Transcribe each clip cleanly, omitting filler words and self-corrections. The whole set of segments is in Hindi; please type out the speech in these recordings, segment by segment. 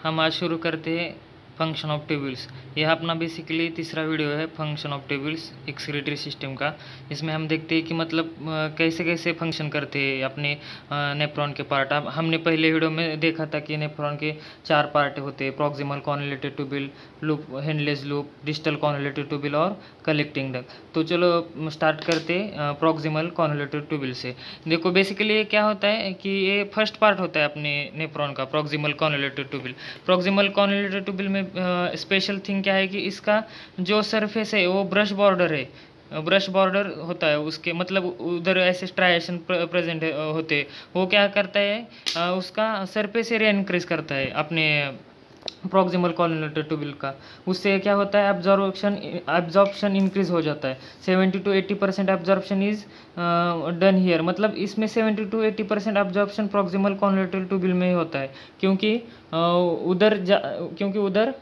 हम आज शुरू करते हैं फंक्शन ऑफ टेबल्स। यह अपना बेसिकली तीसरा वीडियो है function of tables excretory system का। इसमें हम देखते हैं कि मतलब कैसे कैसे फंक्शन करते हैं अपने नेफ्रॉन के पार्ट। अब हमने पहले वीडियो में देखा था कि नेफ्रॉन के 4 पार्ट होते हैं, proximal convoluted tubule, loop Henle's loop, distal convoluted tubule और कलेक्टिंग डक्ट। तो चलो स्टार्ट करते प्रॉक्सिमल कॉन्वोल्यूटेड ट्यूबिल से। देखो बेसिकली ये क्या होता है कि ये फर्स्ट पार्ट होता है अपने नेफ्रॉन का, प्रॉक्सिमल कॉन्वोल्यूटेड ट्यूबिल। प्रॉक्सिमल कॉन्वोल्यूटेड ट्यूबिल में स्पेशल थिंग क्या है कि इसका जो सरफेस है वो ब्रश बॉर्डर है, ब्रश बॉर्डर होता है उसके, मतलब उधर ऐसे स्ट्राइएशन प्रेजेंट होते। वो क्या करता है उसका सरफेस एरिया इंक्रीज करता है अपने प्रॉक्सिमल कॉन्वोल्यूटेड ट्यूबिल का। उससे क्या होता है एब्जॉर्प्शन इंक्रीज हो जाता है। 70 to 80% absorption is done here. मतलब इसमें 70 to 80% एब्जॉर्प्शन प्रॉक्सिमल कॉन्वोल्यूटेड ट्यूबिल में ही होता है, क्योंकि उधर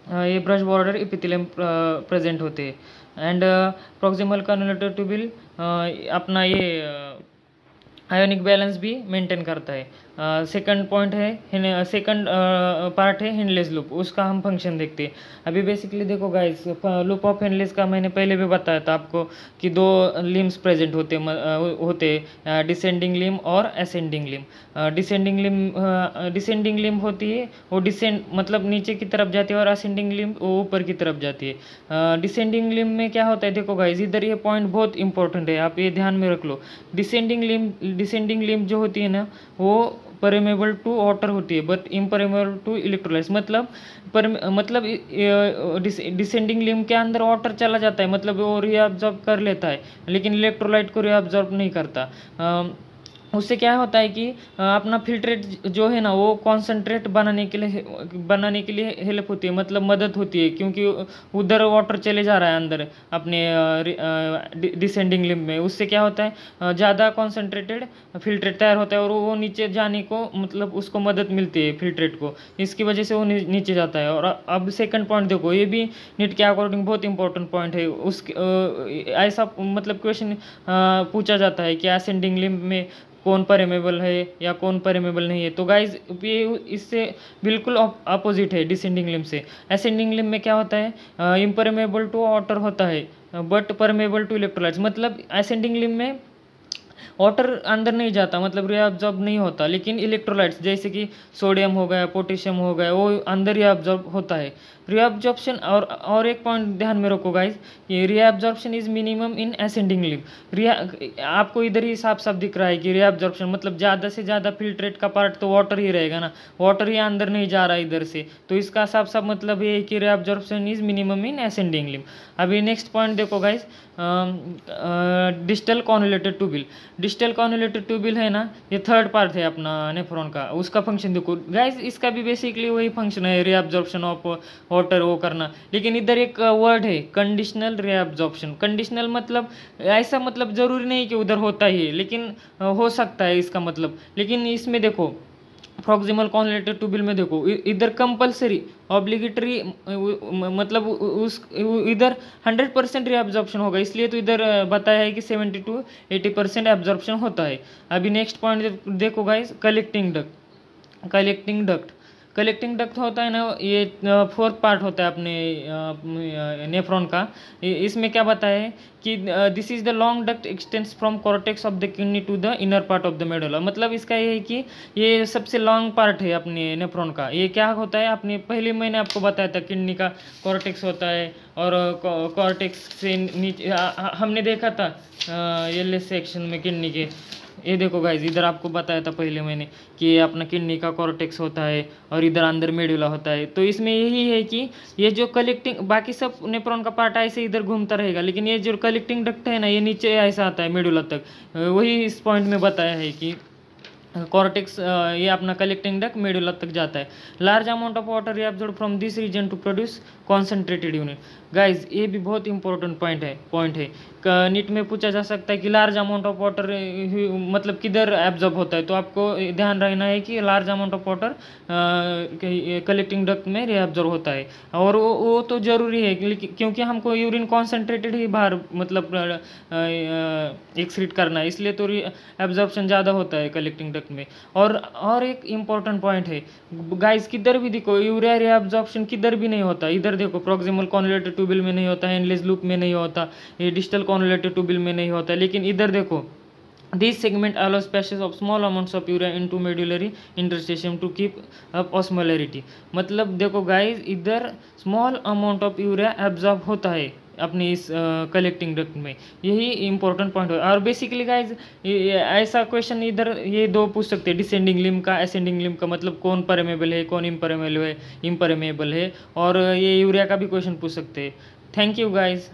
ये ब्रश बॉर्डर एपिथेलियम प्रेजेंट होते हैं। एंड प्रॉक्सिमल कॉन्वोल्यूटेड ट्यूबिल अपना ये आयोनिक बैलेंस भी मेंटेन करता है। सेकंड पॉइंट है, सेकंड पार्ट है हेनलेस लूप। उसका हम फंक्शन देखते हैं। अभी बेसिकली देखो गाइस, लूप ऑफ हेनलेस का मैंने पहले भी बताया था आपको कि 2 लिम्स प्रेजेंट होते डिसेंडिंग लिम और असेंडिंग लिम। डिसेंडिंग लिम होती है वो डिसेंड मतलब नीचे की तरफ जाती है, और असेंडिंग लिम वो ऊपर की तरफ जाती है। डिसेंडिंग लिम में क्या होता है, देखो गाइस इधर ये पॉइंट बहुत इंपॉर्टेंट है, आप ये ध्यान में रख लो। डिसेंडिंग लिम जो होती है ना, वो परमेबल टू वाटर होती है बट इम्परमेबल टू इलेक्ट्रोलाइट्स। मतलब डिसेंडिंग लिम के अंदर वाटर चला जाता है, मतलब वो रीअब्जॉर्ब कर लेता है, लेकिन इलेक्ट्रोलाइट को रीअब्जॉर्ब नहीं करता। उससे क्या होता है कि अपना फिल्ट्रेट जो है ना वो कॉन्सेंट्रेट बनाने के लिए हेल्प होती है, मतलब मदद होती है, क्योंकि उधर वाटर चले जा रहा है अंदर अपने डिसेंडिंग लिम में। उससे क्या होता है ज़्यादा कॉन्सेंट्रेटेड फिल्ट्रेट तैयार होता है, और वो नीचे जाने को मतलब उसको मदद मिलती है फिल्ट्रेट को, इसकी वजह से वो नीचे जाता है। और अब सेकंड पॉइंट देखो, ये भी नीट के अकॉर्डिंग बहुत इंपॉर्टेंट पॉइंट है। ऐसा मतलब क्वेश्चन पूछा जाता है कि असेंडिंग लिम में कौन परमेबल है या कौन परमेबल नहीं है। तो गाइज ये इससे बिल्कुल अपोजिट है डिसेंडिंग लिम से। असेंडिंग लिम में क्या होता है इम्परमेबल टू वाटर होता है बट परमेबल टू इलेक्ट्रोलाइट्स। मतलब असेंडिंग लिम में वाटर अंदर नहीं जाता, मतलब रीअब्जॉर्ब नहीं होता, लेकिन इलेक्ट्रोलाइट्स जैसे कि सोडियम हो गया, पोटेशियम हो गया, वो अंदर रीअब्जॉर्ब होता है। रीअब्जॉर्प्शन और एक पॉइंट ध्यान में रखो गाइज, ये reabsorption is minimum in ascending लिम। आपको इधर ही साफ साफ दिख रहा है कि रीअब्जॉर्प्शन मतलब ज़्यादा से ज़्यादा फिल्ट्रेट का पार्ट तो वाटर ही रहेगा ना, वाटर ही अंदर नहीं जा रहा है इधर से, तो इसका साफ साफ मतलब ये है कि reabsorption is minimum in ascending limb. अभी नेक्स्ट पॉइंट देखो guys, distal convoluted tubule. Distal convoluted tubule है ना, ये थर्ड पार्ट है अपना नेफ्रॉन का। उसका फंक्शन देखो गाइज, इसका भी बेसिकली वही फंक्शन है, रीअब्जॉर्प्शन ऑफ वाटर वो करना, लेकिन इधर एक वर्ड है कंडीशनल रीअब्जॉर्प्शन। कंडीशनल मतलब ऐसा, मतलब जरूरी नहीं कि उधर होता ही है, लेकिन हो सकता है इसका मतलब। लेकिन इसमें देखो प्रॉक्सिमल कॉन्वोल्यूटेड ट्यूबिल में देखो इधर कंपलसरी ऑब्लिगेटरी, मतलब उस इधर 100% रीअब्जॉर्प्शन होगा, इसलिए तो इधर बताया है कि 70 to 80% एब्जॉर्प्शन होता है। अभी नेक्स्ट पॉइंट देखो गाइस, कलेक्टिंग डक्ट होता है ना, ये फोर्थ पार्ट होता है अपने नेफ्रॉन का। इसमें क्या बताया है कि this is the long duct extends from cortex of the kidney to the inner part of the medulla. मतलब इसका ये है कि ये सबसे लॉन्ग पार्ट है अपने नेफ्रॉन का। ये क्या होता है, अपने पहले मैंने आपको बताया था किडनी का कॉर्टेक्स होता है, और कॉर्टेक्स से नीचे हमने देखा था ये सेक्शन में किडनी के। ये देखो गाइज, इधर आपको बताया था पहले मैंने कि ये अपना किडनी का कॉर्टेक्स होता है, और इधर अंदर मेडुला होता है। तो इसमें यही है कि ये जो कलेक्टिंग, बाकी सब नेफ्रॉन का पार्ट ऐसे इधर घूमता रहेगा, लेकिन ये जो कलेक्टिंग डक्ट है ना, ये नीचे ऐसा आता है मेडुला तक। वही इस पॉइंट में बताया है कि कॉर्टेक्स ये अपना कलेक्टिंग डक्ट मेडुला तक जाता है। Large amount of water reabsorb from this region to produce concentrated unit. Guys ये भी बहुत इंपॉर्टेंट पॉइंट है। नीट में पूछा जा सकता है कि लार्ज अमाउंट ऑफ वाटर मतलब किधर एब्जॉर्ब होता है, तो आपको ध्यान रखना है कि large amount of water collecting duct में रिएब्जॉर्ब होता है। और वो तो ज़रूरी है क्योंकि हमको यूरिन कॉन्सेंट्रेटेड ही बाहर मतलब एक्सक्रीट करना है, इसलिए तो एब्जॉर्प्शन ज़्यादा होता है कलेक्टिंग डक्ट में। और एक इम्पॉर्टेंट पॉइंट है गाइस, किधर भी देखो यूरिया रिएब्जॉर्प्शन किधर भी नहीं होता। इधर देखो प्रॉक्सिमल कॉन्जुलेटेड ट्यूबुल में नहीं होता, हेनलेस लूप में नहीं होता, ये डिस्टल कॉन्जुलेटेड ट्यूबुल में नहीं होता। लेकिन इधर देखो this segment allows passage of small amounts of urea into medullary interstitium to keep up osmolarity। मतलब देखो गाइस, इधर small amount of urea absorb होता है अपनी इस कलेक्टिंग डक्ट में, यही इंपॉर्टेंट पॉइंट है। और बेसिकली गाइज ऐसा क्वेश्चन इधर ये दो पूछ सकते हैं, डिसेंडिंग लिम्ब का, असेंडिंग लिम्ब का, मतलब कौन परमेबल है, कौन इम्परमेबल है, और ये यूरिया का भी क्वेश्चन पूछ सकते हैं। Thank you guys.